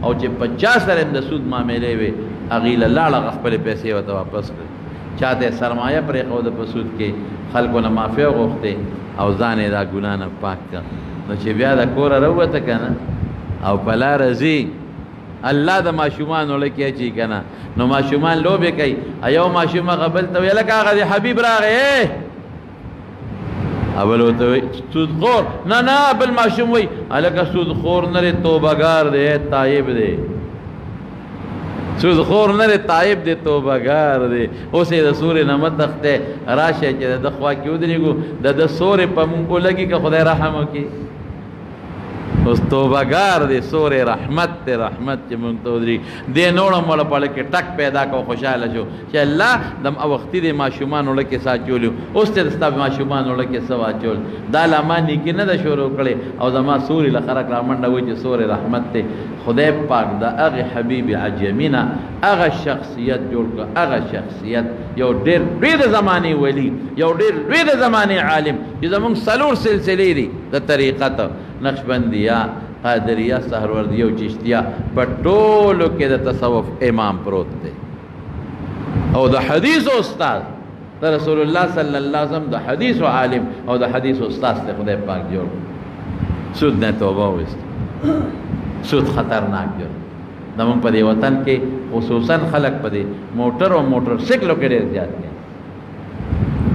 [SPEAKER 1] او چې په چا سره هم د سود معاملې وې هغې له لاړه هغه خپلې پیسې ورته واپس کړې. چا ته یې سرمایه پرېښوده په سود کې خلکو نه معافی وغوښتې او ځان یې دا ګناه نه پاک کړه. نو چې بیا د کوره راووته که نه او په لاره ځي الله د ماشومانو لکې اچي که نه نو ماشومان لوبې کوي یو ماشوم هغه بل ته وایي لکه هغه د حبیب راغی بل ورته وایي سودخور نه نه بل ماشوم وایي هلکه سودخور نه دی توبهګار دی تایب دی سودخور نه دی تایب دی توبهګار دی. اوس یې د سورې نه مه تښتې راشه چې د ده خوا کې ودرېږو د ده سورې په مونږ ولګي که خدای رحم وکړي. اوس توبهګار دی سورې رحمت دی رحمت چې مونږ ته ودرېږي. دې نوړم وله په کې ټک پیدا کو خوشحاله شو چې الله د وختي د ماشومانو لکې څه اچولي اوس ته د ستا ماشومانو لکې څه واچول دا له ما نیکي نه ده شروع کړې او زما سورې له خلک را منډه وایي چې سورې رحمت دی. خدای پاک د هغې حبیب عجمي نه هغه شخصیت جوړ کړه هغه شخصیت یو ډېر لوی د زمانې ولی یو ډېر لوی د زمانې عالم چې زمونږ څلور سلسلې دي د طریقت نقشبندیه قادریه سهروردیه او چشتیه په ټولو کې د تصوف امام پروت دی او د حدیثو استاد د رسول الله صلی الله علیه وسلم د حدیثو عالم او د حدیثو استاد ته خدای پاک جوړ. سود نه توبه وست سود خطرناک جوړ. زمونږ په دې وطن کې خصوصا خلک په دې موټر او موټر سایکلو کې ډېر زیات دي.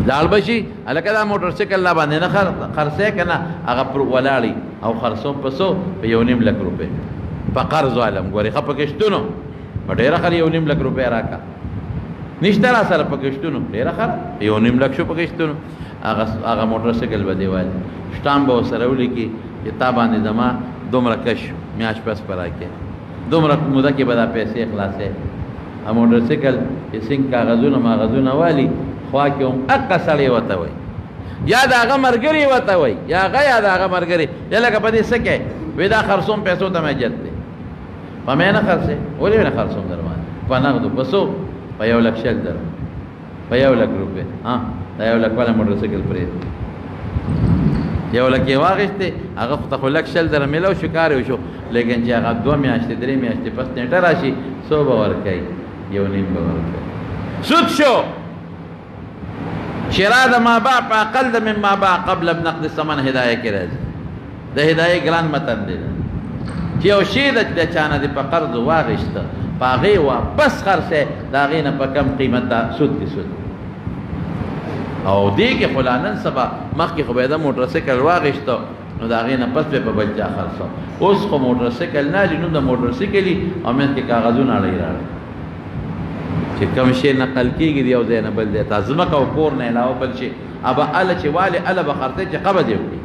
[SPEAKER 1] لاړ بشي هلکه دا موټر سایکل لا باندې نه خرڅی که نه هغه پر ولاړي او خرڅوم په څو په 1.5 لک روپۍ په قرض عالم ګورې ښه په کښتونو په ډېره ښه 1.5 لک روپۍ راکړه نشته را سره په کښتونو ډېره ښه 1.5 لک شو په کښتونو هغه موټر سایکل به دې والي شټام به ورسره ولیکي چې تا باندې زما دومره کش میاشت پس په راکړې دومره موده کې به دا پیسې خلاصې. موټر سایکل چې څنګه کاغذونه ماغذونه والي خوا کې هم اقا سړی ورته وایي یا د هغه ملګري ورته وایي یا هغه یا د هغه ملګري یا لکه په دې څه کوې وایي دا خرڅوم پیسو ته مې جت دی په مې نه خرڅې ولې نه خرڅوم در باندې په نغدو په څو په 1,00,000 په 1,00,000 روپۍ دا 1,00,000 والا موټر سایکل پرېږدي 1,00,000 یې واخېستې هغه خو ته خو 1,00,000 میلاو شو کار یې وشو لیکن چې هغه 2 میاشتې 3 میاشتې پس نیټه راشي 100 به ورکوي 1.5 به ورکوي سود شو شراء د ما باع په اقل د من ما باع قبل بنقد الثمن هدایه کې راځي د هدایه ګران متن دی چې یو شی د چا نه دې په قرض واخېسته په هغې واپس خرڅی د هغې نه په کم قیمت دا سود دی سود او دې کې خو لا نن سبا مخکې خو به یې د موټر سایکل واخېسته نو د هغې نه پس به په بل چا خرڅو اوس خو موټر سایکل نه لي نوم د موټر سایکل وي او منځ کې کاغذونه اړی راړي چې کوم شی نقل کېږي د یو ځای نه بل ځای ته ځمکه او کور نه علاوه بل شي ابه اله چې والې اله به خرڅوي چې قبض یې وکړي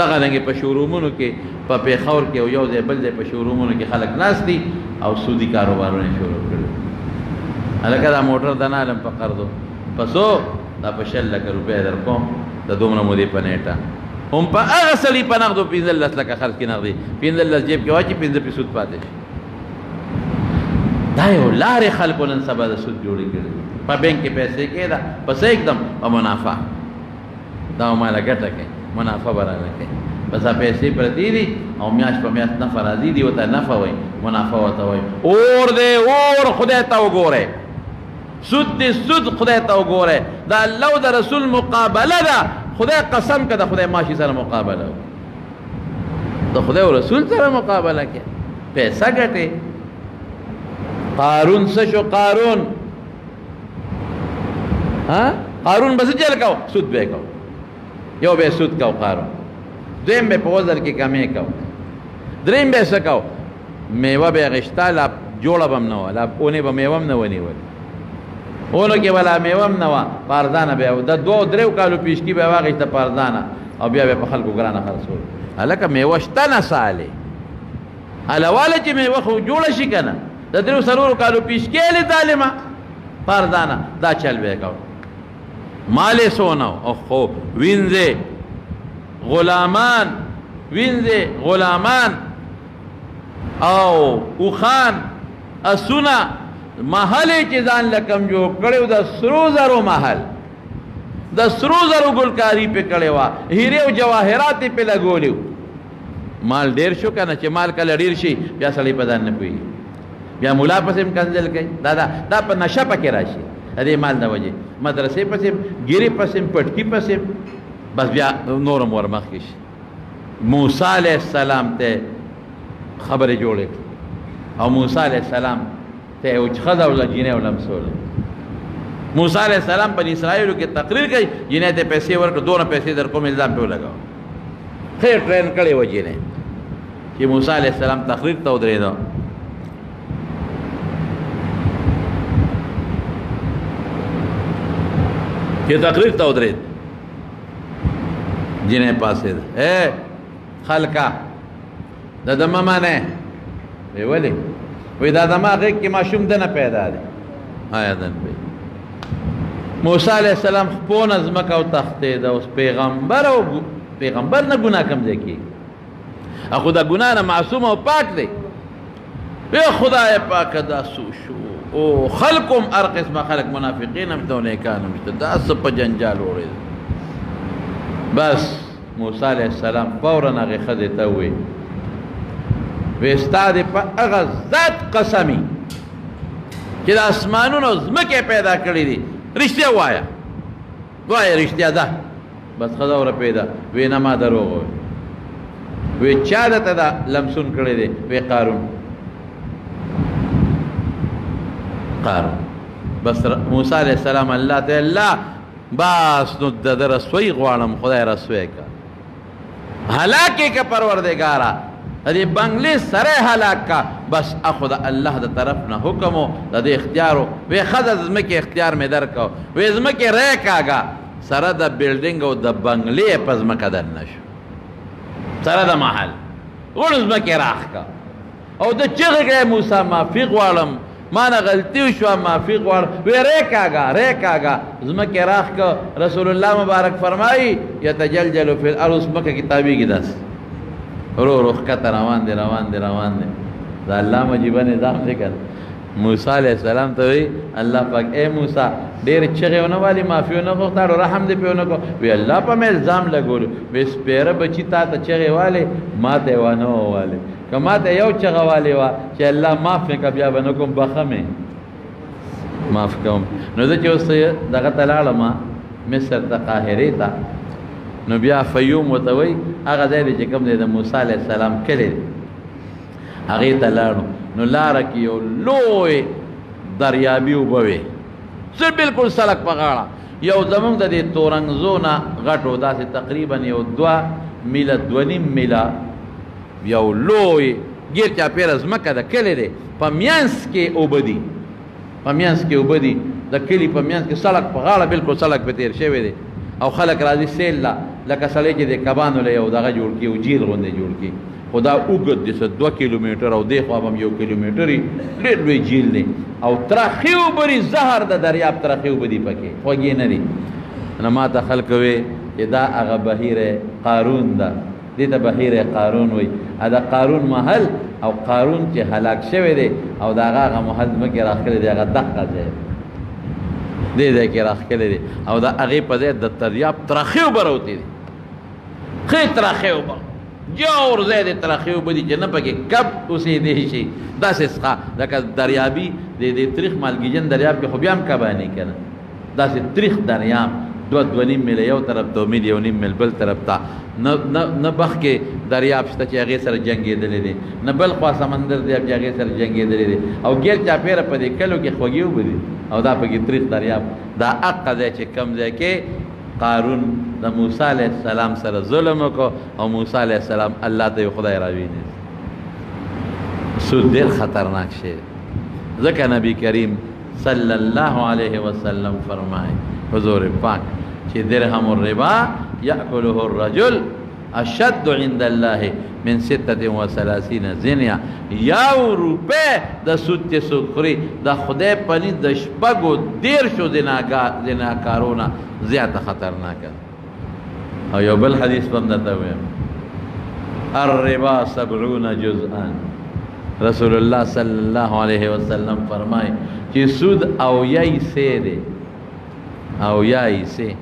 [SPEAKER 1] دغه رنګې په شورومونو کې په پېښور کې او یو ځای بل ځای په شورومونو کې خلک ناست دي او سودي کاروبارونه یې شروع کړي هلکه دا موټر د نه علم په قرضو په څو دا په 1,00,000 روپۍ در کوم د دومره مودې په نیټه هم په هغه سړي په نغدو 15 لکه خرڅ کړي نغدي 15 جیب کې واچي 15 په سود پاتې شي دا یو لارې خلکو نن سبا د سود جوړې کړي په بینک کې پیسې کېده بس एकदम په منافع دا ماله ګټه کوي منافع برابر کوي بس پیسې پرتی دي او میاشت په میاشت نفع راځي دي ورته نفع وایي منافع ورته وایي اور دی اور خدای ته وګورئ سود دی سود خدای ته وګورئ دا الله او د رسول مقابله ده خدای قسم که د خدای ماشي سره مقابله د خدای او رسول سره مقابله کې پیسې ګټي قارون څه شو قارون قارون بس جل کو سود به کو یو به سود کو قارون دویم به په وزر کې کمې کو دریم به څه کو میوه به غشتا لا جوړه بم نه ولا اونې به میوه نه ونیول اونو کې ولا میوه نه وا پاردانه به د 2-3 کالو پیشکی به واغښته پاردانه او بیا به په خلکو ګرانه خرڅول هلکه میوه شته نه سالې هلواله چې میوه خو جوړه شي که نه د 3 کالو پیشکی لې ظالمه پاردانه دا چل به کو مال سونو او خو وینځه غلامان وینځه غلامان او اوخان اسونه محل چې ځان لکم جوړ کړو د 3,000 محل د 3,000 ګلکاری په کړي وا هیره او جواهرات په لګولیو مال ډیر شو کنه چې مال کله ډیر شي بیا سړی په ځان نه پوي بیا مولا پسې کنځل کوي دا په نشه پکې راشي دې مال د وجه مدرسې پسې ګيري پسې پټکی پسې بس بیا نور مور مخکې شي موسی علیہ السلام ته خبرې جوړې او موسی علیہ السلام ته او خدا ولا جنې ولا مسول موسی علیہ السلام په اسرائیل کې تقریر کوي جنې ته پیسې ورکړه دوه پیسې در کوم الزام په لګاو خیر ټرین کړي و جنې چې موسی علیہ السلام تقریر ته ودرېدو چې تقریر ته ودرېد جنې پاسې اے خلکا د دمه مانه وی ولی وی دا دماغ کې ماشوم دنه پیدا دی آیا دن وی موسی علیہ السلام خپون از مکه او تختې دا اوس پیغمبر نه ګناه کم دی کی اخو دا ګناه نه معصوم او پاک دی وی خدای پاک دا سو شو او خلقم ارقص ما خلق منافقین هم تو نه کانو مشته دا سپ جنجال وړي بس موسی علیہ السلام فورا هغه خدای ته وی وستاد په هغه ذات قسمی چې د اسمانونو زمکه پیدا کړی دي رښتیا وایا رښتیا ده بس خدا ور پیدا وینا ما دروغ وی چا دته دا لمسون کړی دی وی قارون بس موسی علیہ السلام الله تعالی بس نو د رسوي غواړم خدای رسوي کا هلاکه کا پروردگارا دې بنگلې سره هلاک کا بس اخذ الله د طرف نه حکم د دې اختیارو وی خدای زمکه اختیار مې درکو وی زمکه رې کاګه سره د بلډینګ او د بنگلې پز مکه در نشو سره د محل ورز مکه راخ کا او د چغه موسی معافي غواړم ما نه غلطي وشوه معافي غواړم وی ری کاږه ځمکې راښ که رسول الله مبارک فرمایي یتجلجل فی الارض ځمکه کې تاویږي داسې رو ښکته روان دی دا الله مجیبه نظام دی که موسی علیہ السلام ته وی الله پاک اے موسی ډېر چغې ونه والي معافي ونه غوښتاړو رحم دې پې ونه کړو وی الله په مې الزام لګولو وی سپېره بچي تا ته چغې والې ما ته یې ونه ووالې که ما ته یو چغه والې وه چې الله معاف مې که بیا به نه کوم بخه مې معاف کوم نو زه چې اوس دغه ته لاړم مصر ته قاهرې ته نو بیا فیوم ورته وی هغه ځای دی چې کوم دی د موسی علیه السلام کلی دی هغې ته لاړو نو لاره کې یو لوی دریابي اوبه وې بالکل سړک په غاړه یو زمونږ د دې تورنګزو نه غټ و داسې تقریبا یو 2 میله 2.5 میله یو لوی ګیر چاپېره ځمکه د کلی دی په منځ کې اوبه دي د کلي په منځ کې سړک په غاړه بالکل سړک په تېر شوی دی او خلک راځي سیل له لکه سړی چې د کبانو له یو دغه جوړ کړي او جیل غوندې جوړ کړي خو دا اوږد دی 2 کیلومیټر او دې خوا به هم 1 کیلومیټر وي ډېر لوی جیل دی او ترخې اوبه دي زهر د دریاب ترخې اوبه دي پکې خوږې نه دي نو ما ته خلک وی چې دا هغه بهیر قارون ده دې ته بهیر قارون وایي دا قارون محل او قارون چې هلاک شوی دی او د هغه محل ځمکې راښکلی دی هغه دقه ځای دې ځای کې راښکلی دی او د هغې په ځای د دریاب ترخې اوبه راوتې دي ښې ترخې اوبه جوړ ځای دی ترخې اوبه دي چې نه پکې کب اوسېدی شي داسې څښه لکه دریابي د تریخ مالګیجن دریاب کې خو بیا هم کبانې که نه داسې تریخ دریاب 2.5 میله یو طرف ته 1.5 میل بل طرف ته نه بخ کې دریاب شته چې هغې سره جنګېدلی دی نه بل خوا سمندر دی چې هغې سره جنګېدلی دی او ګیر چاپېره په دې کلو کې خوږې اوبه دي او دا پکې تریخ دریاب دا حقه دی چې کوم ځای کې قارون د موسی علیه السلام سره ظلم وکړو او موسی علیه السلام الله ته یو خدای راوینېست سود ډېر خطرناک شی ځکه نبی کریم صلی الله علیه وسلم فرمایي حضور پاک چې درهم الربا یأکله الرجل اشد عند الله من 36 زنیا یو روپے د سود چې څوک خوري د خدای په نزد د 10 زناکارونه زیاته خطرناکه او یو بل حدیث هم درته وایم الربا 70 جزءا رسول الله صلی الله علیه وسلم فرمای چې سود او یای سه دی او یای سه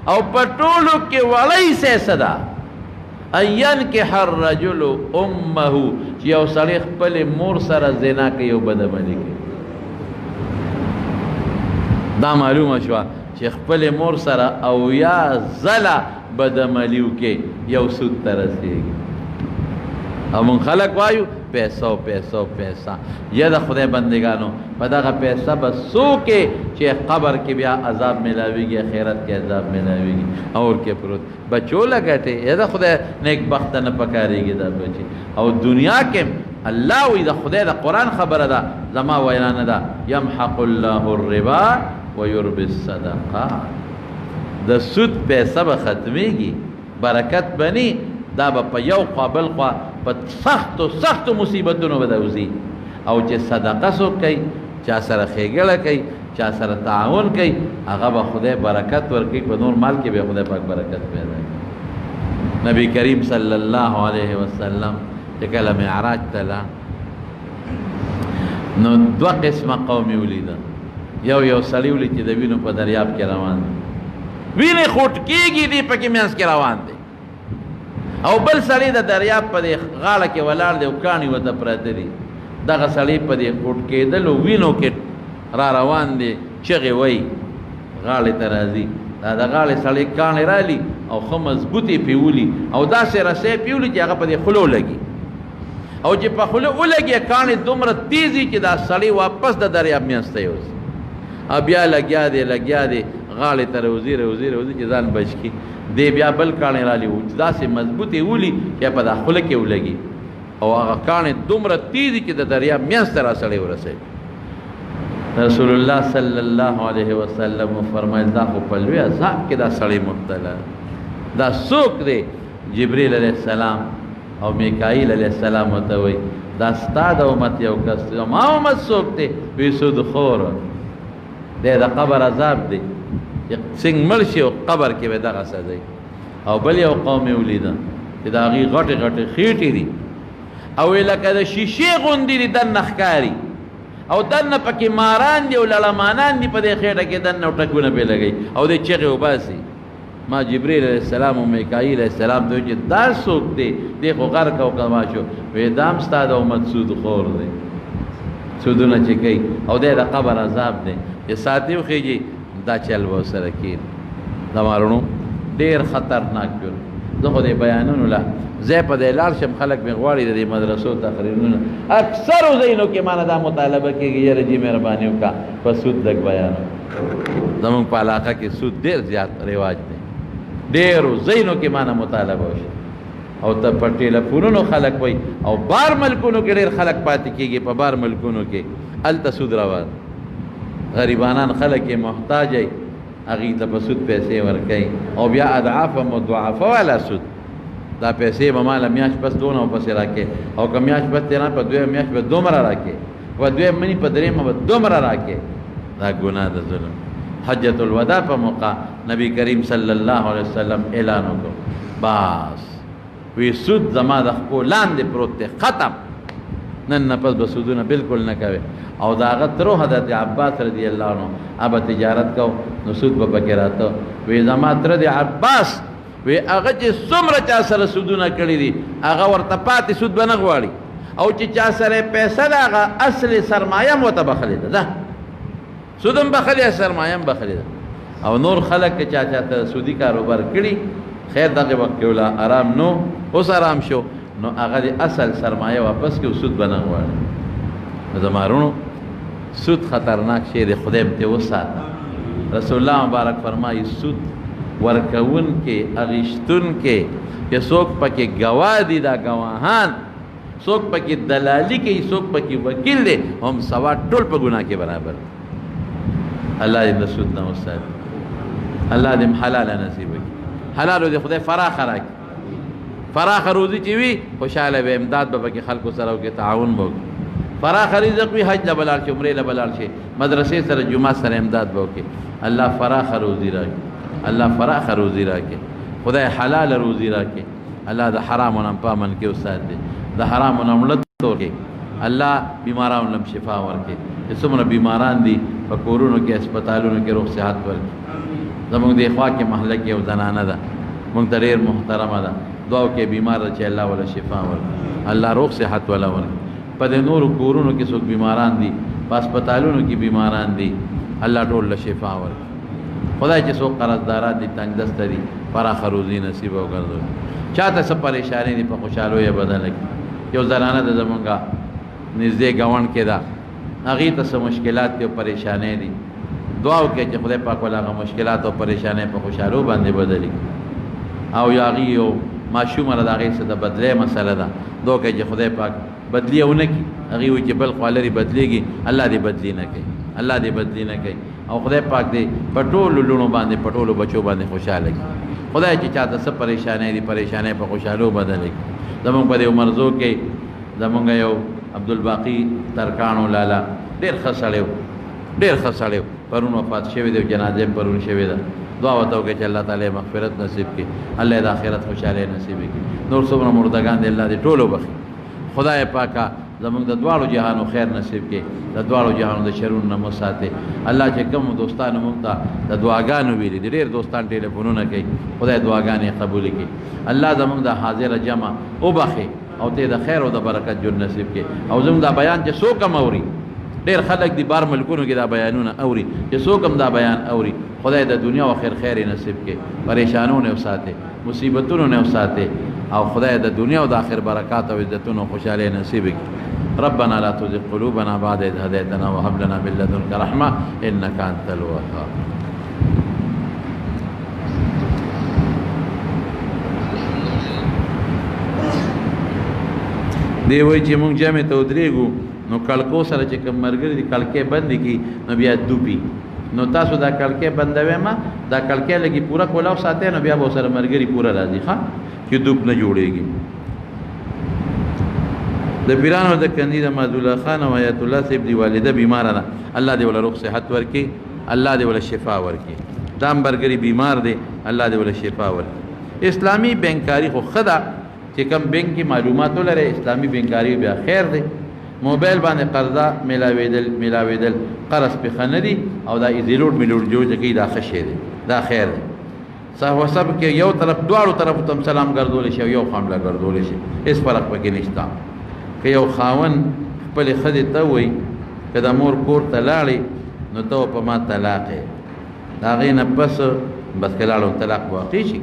[SPEAKER 1] او پټولو کې وړی سه صدا این کې هر رجل امه چې یو سړی خپل مور سره زنا کوي او بدعملي کوي دا معلومه شوه چې خپل مور سره او یا ځله بدعملي وکړي یو سود ته رسېږي او مونږ خلک وایو پیسه یا د خدای بندگانو په دغه پیسه به څوکې چې قبر کې بیا عذاب ملاویږي آخرت کې عذاب ملاویږي اور کې پروت بچو لګټې یا د خدای نیک بخت نه پکارېږي دا بچي او دنیا کې الله وی د خدای د قرآن خبره ده زما وینا نه ده یمحق الله الربا ویربي الصدقات د سود پیسه به ختمیږي برکت بني دا به په یو خوا بل خوا په سختو مصیبتونو به دوځي او چې صدقه څوک کوي چا سره ښېګړه کوي چا سره تعاون کوي هغه به خدای برکت ورکوي په نور مال کې به خدای پاک برکت پیدا کوي نبی کریم صلی الله علیه وسلم چې کله معراج ته لاړ نو 2 قسمه قوم یې ولیده یو سړی ولید چې د وینو په دریاب کې روان دی وینې خوټ کېږي دی پکې منځ کې روان دی او بل سړی د دریاب په دې غاړه کې ولاړ دی او کاڼي ورته پراته دي دغه سړی په دې خوټ کېدلو وینو کې را روان دی چغې وایي غاړې ته راځي دا د غاړې سړی کاڼې رالي او ښه مضبوطې پې ولي او داسې رسۍ پې ولي چې هغه په دې خولو لګي او چې په خوله ولګي کاڼې دومره تیز وي چې دا سړی واپس د دریاب منځ ته یوسي او بیا لګیا دی غاړې ته روزي چې ځان بچ کړي دی بیا بل کاڼې رالي و چې داسې مضبوطې ولي چې په دا خوله کې ولګي او هغه کاڼې دومره تیز چې د دریاب منځ ته را سړی ورسوي رسول الله صلی الله علیه وسلم فرمایل دا خو په لوی عذاب کې دا سړی مبتلا دا څوک دی جبریل علیه السلام او میکائیل علیه السلام ورته وایي دا ستا د امت یو کس دی ما امت څوک دی وی سود خور دی د قبر عذاب دی څنګه مړ شي او قبر کې به دغه سزا او بل یو قوم یې ولیده چې د هغې غټې غټې خېټې دي او لکه د شیشې غوندې دي دننه ښکاري او دننه پکې ماران دي او لړمانان دي په دې خېټه کې دننه ټکونه پرې لګوي او دې چغې وباسي ما جبریل علیہ السلام او میکائیل علیہ السلام ته چې دا څوک دی دی خو غرق او کما شو وی دا هم ستا د امت سود خور دی سودونه چې کوي او دی د قبر عذاب دی چې ساتي وخېږي دا چل به ورسره کېږي دا مارونو ډېر خطرناک جرم زه خو دې بیانونو له ځای په دی لاړ شم خلک مې غواړي د دې مدرسو تقریرونه اکثرو ځایونو کې مانه دا مطالبه کېږي یاره جي مهرباني وکړه په سود لږ بیان زمونږ په علاقه کې سود ډېر زیات رواج دی ډېرو ځایونو کې مانه مطالبه وشي او ته په ټیلیفونونو خلک وایي او بار ملکونو کې ډېر خلک پاتې کېږي په بار ملکونو کې هلته سود روان غریبانان خلک یې محتاج وي هغې ته په سود پیسې ورکوي او بیا اضعافه مضاعفه والا سود دا پیسې به ماله میاشت پس دونه ورپسې راکړې او که میاشت پس تېرا په دویمه میاشت به دومره راکړې په دویم مني په درېیمه به دومره راکړې دا ګناه د ظلم حجت الوداع په موقع نبی کریم صلی الله علیه وسلم اعلان وکړو بس وی سود زما د خپو لاندې پروت دی ختم نن نه پس به سودونه بالکل نه کوي او د هغه ترو حضرت عباس رضی الله عنه هغه تجارت کو نو سود به پکې راته وی زما تر د عباس وی هغه چې څومره چا سره سودونه کړي دي هغه ورته پاتې سود به نه غواړي او چې چا سره پیسه ده هغه اصل سرمایه هم ورته بخلې ده سود هم بخلې سرمایه هم بخلې ده او نور خلک که چا چاته سودي کاروبار کړي خیر دغه وخت کې ولا آرام نو اوس آرام شو نو هغه د اصل سرمایه واپس کې سود به نه غواړي زمارونو سود خطرناک شی دی خدای ته وساته رسول الله مبارک فرمایي سود ورکون کې اغیشتون کې چې څوک پکې گواه دي دا گواهان څوک پکې دلالي کوي څوک پکې وکیل دی هم سوا ټول په ګناه کې برابر الله دې د سود نه وساتي الله دې حلاله نصیب کړي حلال دې خدای فراخ راکړي فراخ روزي چې وي خوشاله به امداد به پکې خلکو سره وکړي تعاون به وکړي فراخ رزق وي حج له بلال شي عمرې له بلال شي مدرسې سره جمعه سره امداد به وکړي الله فراخ روزي راکړي الله فراخ روزي راکړي خدای حلال روزي راکړي الله د حرامو نه پامن کې وساتي د حرامو نه ملت ورکړي الله بیمارانو لم شفا ورکړي څومره بیماران دي په کورونو کې هسپتالونو کې روغ صحت ورکړي زموږ د خوا کې محله کې یو زنانه ده موږ ته ډېر محترمه ده دعا کې بیمار ده چې الله ولا شفا ورکړي الله روغ صحت ولا ورکړي په دې نورو کورونو کې څوک بیماران دي په هسپتالونو کې بیماران دي الله ټول له شفا ورکړي خدای چې څوک قرضداران دي تنګ دسته دي فراخ روزي نصیب وګرځوي چاته څه پریشاني دي په خوشحالو یې بدله کړي یو زنانه ده زمونږه نږدې ګاونډ کې ده هغې ته څه مشکلات دي او پریشانۍ دي دعا وکړئ چې خدای پاک ول هغه مشکلات او پریشانۍ په خوشحالو باندې بدلي او یا هغې یو ماشومه ده د هغې څه د بدلۍ مسله ده دعا وکړئ چې خدای پاک بدلی ونه کړي هغې وایي چې بل خوا لرې بدلېږي الله دې بدلي نه کوي الله دې بدلي نه کوي او خدای پاک دې په ټولو لوڼو باندې په ټولو بچو باندې خوشحاله کړي خدای چې چاته څه پریشانۍ دي پریشانۍ په خوشحالو بدلې کړي زمونږ په دې مرزو کې زمونږ یو عبدالباقي ترکاڼو لالا ډېر ښه سړی و ډېر ښه سړی و پرون وفات شوی دی جنازه یې پرون شوې ده دعا ورته وکړئ چې الله تعالی مغفرت نصیب کړي الله یې د آخرت خوشحالۍ نصیب کړي نور څومره مردګان دي الله دې ټولو بخي خدای پاکه زمونږ د دواړو جهانو خیر نصیب کړي د دواړو جهانو د شرونو نه مو ساتي الله چې کوم دوستانو مونږ ته د دعاګانو ویلي دي ډېر دوستان ټیلیفونونه کوي خدای دعاګانې قبولې کړي الله زمونږ د حاضره جمع وبخي او ته د خیر او د برکت جون نصیب کړي او زموږ دا بیان چې څوک هم اوري ډېر خلک دي بار ملکونو کې دا بیانونه اوري چې څوک هم دا بیان اوري خدای د دنیا او آخر خیر نصیب کړي پریشانونو نه وساتي مصیبتونو نه وساتي او خدای د دنیا او د آخر برکات او عزتونو خوشاله نصیب کړي ربنا لا تزغ قلوبنا بعد إذ هديتنا وهب لنا من لدنك رحمة إنك أنت الوهاب دی وای چې مونږ جامع ته ودرېږو نو کلکو سره چې کوم مرګري دي کلکې بندې کی نو بیا دوپی نو تاسو دا کلکې بندوي ما دا کلکې لګي پورا کولاو ساتي نو بیا به سره مرګري پورا راځي ښا چې دوپ نه جوړيږي د پیرانو د کندي د مازولا خان او آیت الله صاحب دی والده بیمار ده، الله دې ولا روغ صحت ورکړي، الله دې ولا شفا ورکړي. دا برګری بیمار دی، الله دې ولا شفا ورکړي. اسلامی بینکاری خو خدا چې کم بینک کی معلومات ولري، اسلامی بینکاری بیا خیر دی. موبایل باندې قرضه ملاویدل قرض په خندي او دا ایزیلوډ ملوډ جوړ کی دا خشه دی، دا خیر دی. صاحب سب کې یو طرف دواړو طرف تم سلام ګرځول شي، یو خامله ګرځول شي، هیڅ فرق پکې نشته. که یو خاون خپل خدي ته وای کدا مور کور ته لاړې نو ته په ما طلاق دا غینه بس کلاړو طلاق واقع شي.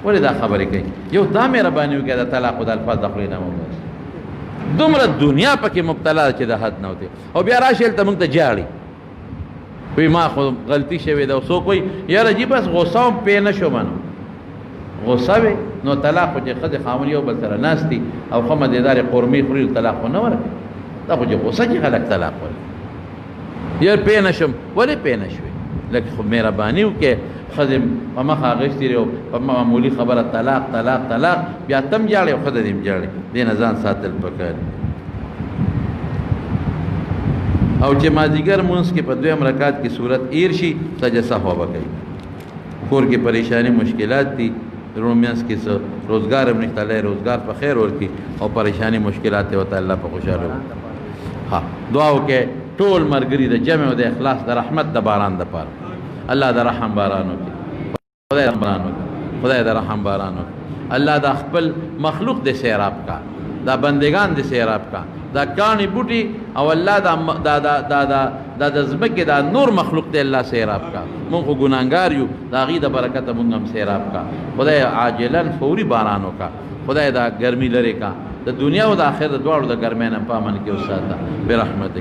[SPEAKER 1] ولې دا خبرې کوي؟ یو دا مهرباني وکړه د طلاق د الفاظ د خپل نامو دومره دنیا پکې مبتلا چې د حد نه وته او بیا راشي ته موږ ته جاړي وی ما خو غلطی شوی دا سو کوئی یاره جی بس غصه په نه شو منو غصه وي نو طلاق چې خدای خاون یو بل سره ناشتي او خمه دې قرمي خوري طلاق نه ورکړي دا خو چې غصه کې خلک طلاق ورکړي یار په نه شم ولې په نه شوي لکه خو مهرباني وکړه خدای په مخه غشتي ریو په معمولی خبره طلاق بیا تم جاړي او خدای دې جاړي دې نه ځان ساتل پکار. او چې مازیګر مونږ کې په دویم رکعت کې صورت ایر شي سجده سهو وکړي. کور کې پریشانی مشکلات دي، رومینس کې څه روزګار هم نشته، الله روزګار په خیر ورکړي او پریشانی مشکلات ته وته الله په خوشاله ها دعا وکړي ټول مرګري د جمع او د اخلاص د رحمت د باران د پاره الله د رحم باران وکړي، خدای د رحم باران وکړي، الله د خپل مخلوق د سیراب کا دا بندگان د سیراب کا دا کانی بوټي او الله دا د زمکه دا نور مخلوق دی الله سیراب کا. مونږ ګناګار یو دا غي د برکت مونږ هم سیراب کا. خدای عاجلا فوري بارانو کا، خدای دا ګرمي لري کا، د دنیا او د آخرت دواړو د ګرمۍ نه پامن کې وساته برحمت.